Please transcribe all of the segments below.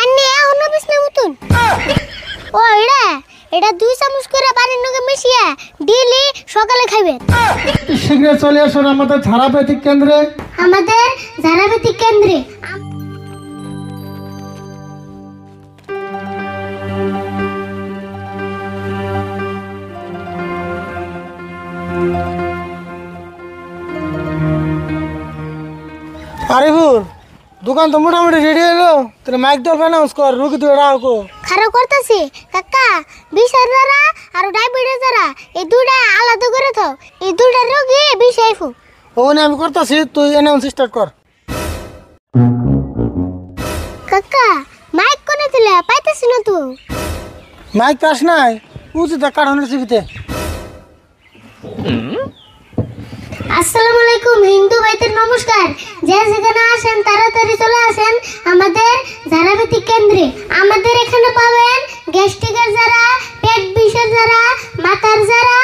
আন্নে এখনো বিছনা মতন ও এটা 2 চামচ করে পানির নগে মিশিয়ে ডেইলি সকালে খাইবেন। শীঘ্র চলে আসুন আমাদের ধারাবাহিক কেন্দ্রে। আমাদের ধারাবাহিক কেন্দ্রে আরিফুল, দোকান তো মোটামুটি রেডি হলো, তোর মাইক দল অ্যানাউন্স কর, রুগী তো রাখো। খারাপ করতেছি কাকা, বিষের যারা আর ডায়াবেটিস যারা এই দুইটা আলাদা করে দাও, এই দুইটা রোগী বিষ আইফু। ওখানে আমি করতেছি, তুই অ্যানাউন্স স্টার্ট কর। কাকা মাইক কোনে দিলে পাইতেছি না তো। মাইক পাস নাই, উচিত কারণের চিবিতে। আসসালামু আলাইকুম হিন্দু ভাইদের নমস্কার। যে যেখানে আসেন তাড়াতাড়ি চলে আসেন আমাদের ধারাবাহিক কেন্দ্রে। আমাদের এখানে পাবেন গ্যাস্ট্রিকের যারা, পেট বিষের যারা, মাথার যারা,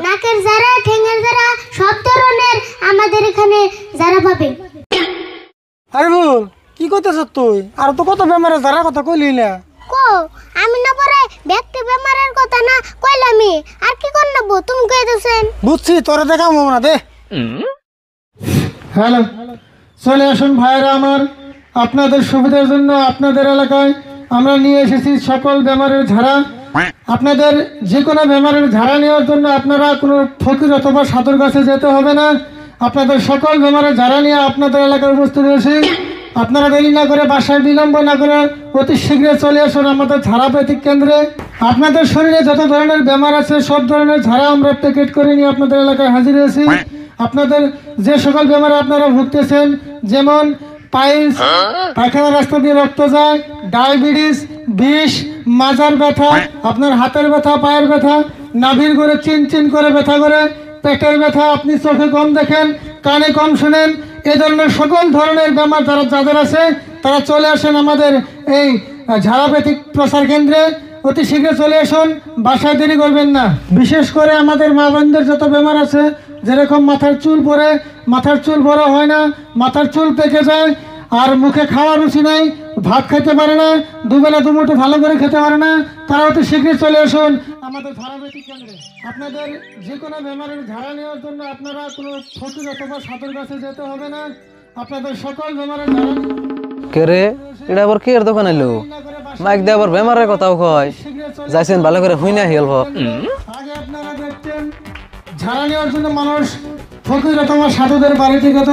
নাকের যারা, ঠ্যাঙের যারা, সব ধরনের আমাদের এখানে যারা পাবেন। আরিফুল, কি করতেছ তুই? আর তো কত বেমারে যারা কথা কইলি না। কো আমি না পরে ব্যক্তি বেমারের কথা না কইলামি, আর কি কর নেব তুমি কই দেছেন। বুঝছি, তোরে দেখাবো না দে। হ্যালো, চলে আসুন ভাইরা আমার, আপনাদের সুবিধার জন্য আপনাদের এলাকায় আমরা নিয়ে এসেছি সকল বেমারের ঝাড়া। আপনাদের যে কোনো বেমারের ঝাড়া নেওয়ার জন্য আপনারা কোনো ফকির অথবা সাধুর কাছে যেতে হবে না। আপনাদের সকল বেমারের ঝাড়া নিয়ে আপনাদের এলাকায় উপস্থিত হয়েছি। আপনারা দেরি না করে, বাসায় বিলম্ব না করে অতি শীঘ্র চলে আসুন আমাদের ধারাবাহিক কেন্দ্রে। আপনাদের শরীরে যত ধরনের বেমার আছে সব ধরনের ঝাড়া আমরা প্যাকেট করে নিয়ে আপনাদের এলাকায় হাজির হয়েছি। আপনাদের যে সকল বেমারে আপনারা ভুগতেছেন, যেমন পাইলস, পায়খানা রাস্তা দিয়ে রক্ত যায়, ডায়াবেটিস, বিষ, মাজার ব্যথা, আপনার হাতের ব্যথা, পায়ের ব্যথা, নাভির করে চিন চিন করে ব্যথা করে, পেটের ব্যথা, আপনি চোখে কম দেখেন, কানে কম শুনেন, এই ধরনের সকল ধরনের বেমার যাদের আছে তারা চলে আসেন আমাদের এই ঝাড়াপেথিক প্রসার কেন্দ্রে। অতি শীঘ্র চলে আসুন, বাসায় দেরি করবেন না। বিশেষ করে আমাদের মা বোনদের যত বেমার আছে, যেরকম মাথার চুল পড়ে, মাথার চুল বড় হয় না, মাথার চুল পেকে যায়, আর মুখে খাওয়ার রুচি নাই, ভাত খেতে পারে না, দুবেলা দুমুঠো ভালো করে খেতে পারে না, তারা অতি শীঘ্র চলে আসুন আমাদের ধারাবাহিক কেন্দ্রে। আপনাদের যে কোনো বেমারের ঝাড়া নেওয়ার জন্য আপনারা কোনো ফকির অথবা সাধুর কাছে যেতে হবে না। আপনাদের সকল বেমারের ঝাড়া। কে রে, এটা আবার কি এর দোকান এলো? মাইক দিয়ে আবার বেমারের কথাও কয়। যাইছেন ভালো করে হুই না হেল হোক। আগে আপনারা দেখতেন ঝাড়া নেওয়ার জন্য মানুষ ফকির অথবা সাধুদের বাড়িতে যেত,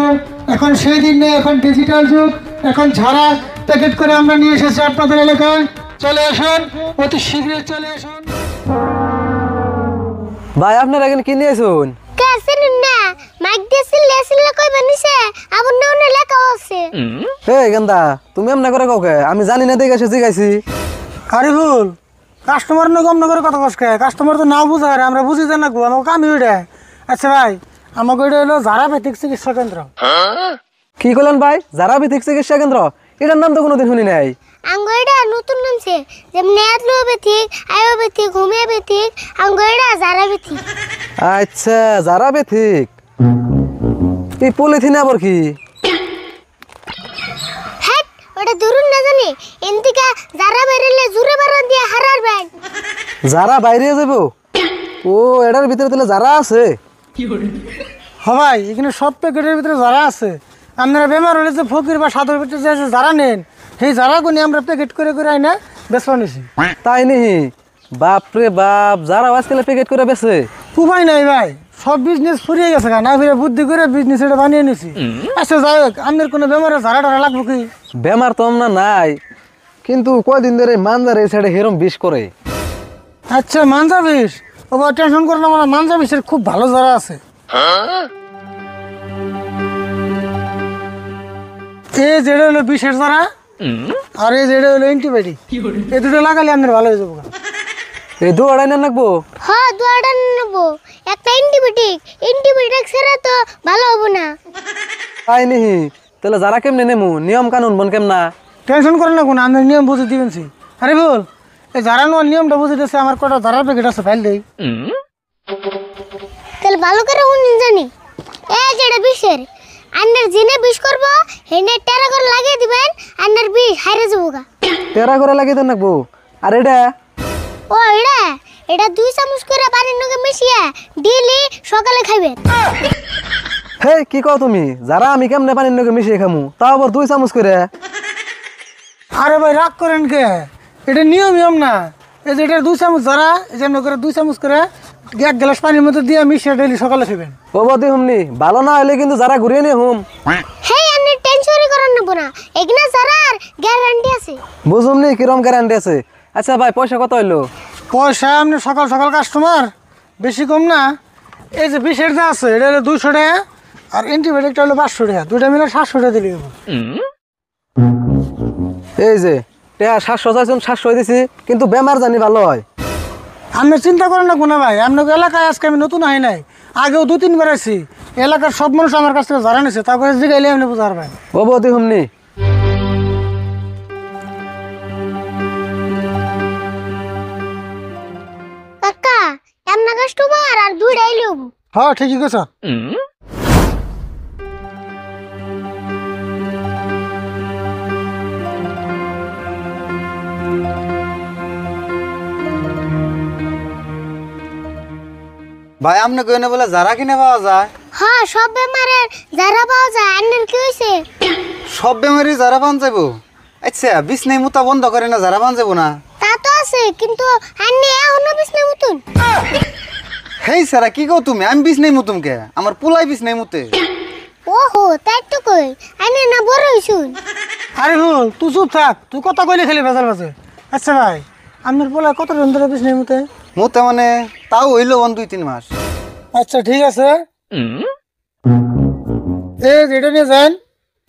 এখন সেই দিন নেই, এখন ডিজিটাল যুগ, এখন ঝাড়া প্যাকেট করে আমরা নিয়ে এসেছি আপনাদের এলাকায়। চলে আসুন, অতি শীঘ্রই চলে আসুন। ভাই আপনারা এখানে কি নিয়েছুন? কেসেন না মাইক দিছিল লেছিল কই বানিছে আবার নাও না লেখা আছে। এই গেন্দা, তুমি এমন করে কাউকে আমি জানি না দেখে এসে গাইছি। আরিফুল, কাস্টমার না কম না করে কথা কষ্ট, কাস্টমার তো নাও বুঝা, আমরা বুঝি জানা গো, আমাকে কামি ওইটা। আচ্ছা ভাই, আমাকে ওইটা হলো ধারাবাহিক চিকিৎসা কেন্দ্র। কি করলেন ভাই? ধারাবাহিক চিকিৎসা কেন্দ্র? এটার নাম তো কোনোদিন শুনি নাই। আঙ্গইডা নতুন নামছে, যেমন অ্যালোপ্যাথিক, আয়ুর্বেদিক, হোমিওপ্যাথিক, আঙ্গইডা ধারাবাহিক। আচ্ছা, ধারাবাহিক। এই পলিথিন আবার কি? হ্যাট ওটা ধরুন না জানি এন্তিকা যারা বেরিলে জুরে বাড়া দিয়ে হারার ব্যাগ। যারা বাইরে যাবো? ও, এটার ভিতরে তাহলে যারা আছে। ভাই, এখানে সব প্যাকেটের ভিতরে যারা আছে। আপনারা বেমার হলে যে ফকির বা সাধুর ভিতরে যে যারা নেন, সেই যারাগুলো নিয়ে আমরা প্যাকেট করে করে আইনা বেচা নিছি। তাই নিহি? বাপরে বাপ, যারা আজকাল প্যাকেট করে বেছে। উপায় নাই ভাই, সব বিজনেস ফুরিয়ে গেছে, না ফিরে বুদ্ধি করে বিজনেস এটা বানিয়ে নিছি। আচ্ছা যাই হোক, আপনার কোনো বেমারে ঝাড়া টাড়া লাগবো কি? বেমার তো আমরা নাই, কিন্তু কয়দিন ধরে মানজার এই সাইডে হেরম বিষ করে। আচ্ছা, মানজা বিষ? ও টেনশন করলাম না, মানজা বিষের খুব ভালো যারা আছে। এই যেটা হলো বিষের যারা, আর এই যেটা হলো অ্যান্টিবায়োটিক, এই দুটো লাগালে আপনার ভালো হয়ে যাবো। এই দু আড়াই না লাগবো? হ্যাঁ দুয়াটা নেব, একটা অ্যান্টিবায়োটিক, অ্যান্টিবায়োটিক ছাড়া তো ভালো হবে না। তাই নিহি? তাহলে যারা কেমনে নেমু, নিয়ম কানুন বন কেমনা? টেনশন করেন না, কোনো আপনার নিয়ম বুঝে দিবেন। আরে বল, এই যারা নেওয়ার নিয়মটা বুঝে দিচ্ছে, আমার কটা যারার প্যাকেট আছে ফাইল দেই। তাহলে ভালো করে শুনুন জানি, এই যেটা বিষের আন্নার জিনে বিষ করবো, হেনে টেরা করে লাগিয়ে দিবেন, আন্নার বিষ হাইরে যাবো গা। তেরা করে লাগিয়ে দেন নাকবো। আর এটা ও এটা এটা 2 চামচ করে পানির নগে মিশিয়ে ডেইলি সকালে খাইবেন। হে কি কও তুমি? যারা আমি কেমনে পানির নগে মিশিয়ে খামু, তাও আবার 2 চামচ করে। আরে ভাই রাগ করেন কে? এটা নিয়ম না। এই যে এটা 2 চামচ যারা এই যে করে 2 চামচ করে 1 গ্লাস পানির মধ্যে দিয়ে মিশিয়ে ডেইলি সকালে খাবেন। ও বদি হুমনি ভালো না হলে কিন্তু যারা ঘুরিয়ে নিয়ে হুম। হেই আপনি টেনশনই করেন না বোনা, এগনা জারার গ্যারান্টি আছে। বুঝুমনি কিরম গ্যারান্টি আছে। আচ্ছা ভাই পয়সা কত হইলো? পয়সা আপনি সকাল সকাল কাস্টমার, বেশি কম না। এই যে বিষের যা আছে এটা হলো 200 টাকা, আর অ্যান্টিবায়োটিকটা হলো 500 টাকা, দুইটা মিলে 700 টাকা দিলে হবে। এই যে টেয়া 700 চাইছুন 700 দিছি, কিন্তু বেমার জানি ভালো হয়। আপনি চিন্তা করেন না কোনো ভাই, আপনাকে এলাকায় আজকে আমি নতুন আই নাই, আগেও 2-3 বার আছি। এলাকার সব মানুষ আমার কাছ থেকে জানা নিছে, তারপরে জিগাইলে আপনি বুঝতে পারবেন। ও বদি হুমনি কাকা এমনা কাস্টমার আর দুইটাই লোক। হ্যাঁ ঠিকই কথা। ভাই আপনি কইনে বলে যারা কিনে পাওয়া যায়? হ্যাঁ সব বেমারের যারা পাওয়া যায়। আন্নের কি হয়েছে? সব বেমারি যারা পান যাবো? আচ্ছা বিছনাই মুতা বন্ধ করে না যারা পান যাবো না? তা তো আছে, কিন্তু আন্নে এখনো বিছনা মতন। হেই সারা কি কও তুমি? আমি বিছনাই মুতুম কে? আমার পুলাই বিছনাই মুতে। ওহো তাই তো কই, আন্নে না বড় হইছুন। আরে হুল তুই চুপ থাক, তুই কথা কইলে খালি ভেজাল বাজে। আচ্ছা ভাই আপনার বলে কত জন ধরে বিষ নেই মতে? মুতে মানে তাও হইলো 2-3 মাস। আচ্ছা ঠিক আছে, এই যেটা নিয়ে যান,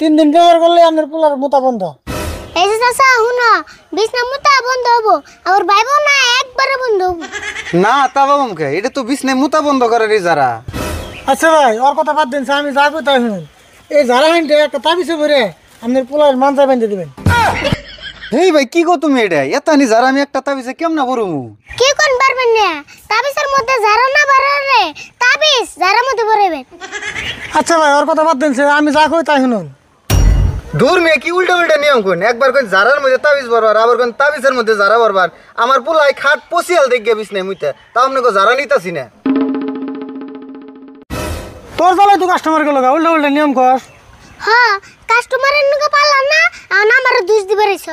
3 দিন ব্যবহার করলে আপনার পোলার মোতা বন্ধ। এই যে চাচা হুনো, বিছনা মুতা বন্ধ হবো, আর ভাইবো না একবারে বন্ধ হবো। না তা বাবাম কে, এটা তো বিছনাই মুতা বন্ধ করে রে যারা। আচ্ছা ভাই ওর কথা বাদ দিন, আমি যা কই তাই শুনুন। এই যারা হাইনটা একটা তাবিজে ভরে আপনার পোলার মানজা বেঁধে দিবেন। হেই ভাই কি কও তুমি? এটা এতানি যারা আমি একটা তাবিজে কেমন বরমু? কি কোন পারবেন না? তাবিজের মধ্যে যারা না বাড়ারে তাবিজ যারা মধ্যে ভরাবেন। আচ্ছা ভাই ওর কথা বাদ দিন, আমি যা কই তাই শুনুন। দূর মেয়ে কি উল্টা উল্টা নিয়ম কোন? একবার কোন জারার মধ্যে তাবিজ বরবার, আবার কোন তাবিজের মধ্যে জারা বরবার। আমার পোলাই খাট পচিয়াল দেখে বিছনাই মুইতে, তাও আপনি কো জারা নিতাছি না। তোর জ্বালায় তুই কাস্টমার গেল উল্টা উল্টা নিয়ম কর। হ্যাঁ কাস্টমারের নকে পারলাম না, আর আমারও দুষ দিবে রেছ।